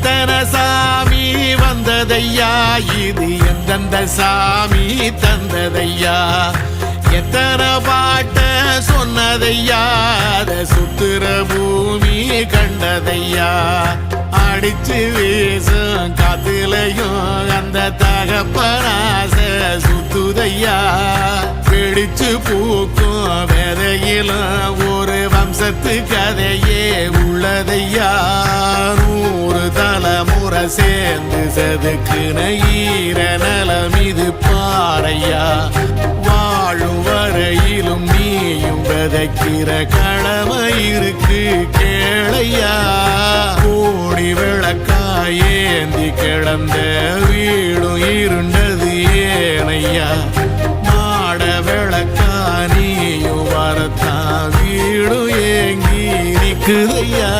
எத்தனை சாமி வந்ததையா, இது எந்தெந்த சாமி தந்ததையா, எத்தனை பாட்ட சொன்னதையா, அத சுத்துற பூமி கண்டதையா, அடிச்சு வீசும் காத்துலையும் அந்த தகப்பனாச சுத்துதையா, பிடிச்சு பூக்கும் விதையிலும் ஒரு வம்சத்து கதையே உள்ளதையா, 100 தலைமுறை சேர்ந்து செதுக்குன ஈர நலம் இது பாறையா, வாழும் வரையிலும் நீயும் விதைக்கிற கடமை இருக்கு கேளையா, கோடி விளக்காயேந்தி கிடந்த வீடும் இருண்டது ஏனையா, மாட விளக்கா நீயும் வரத்தான் வீடும் ஏங்கி நிக்குதையா.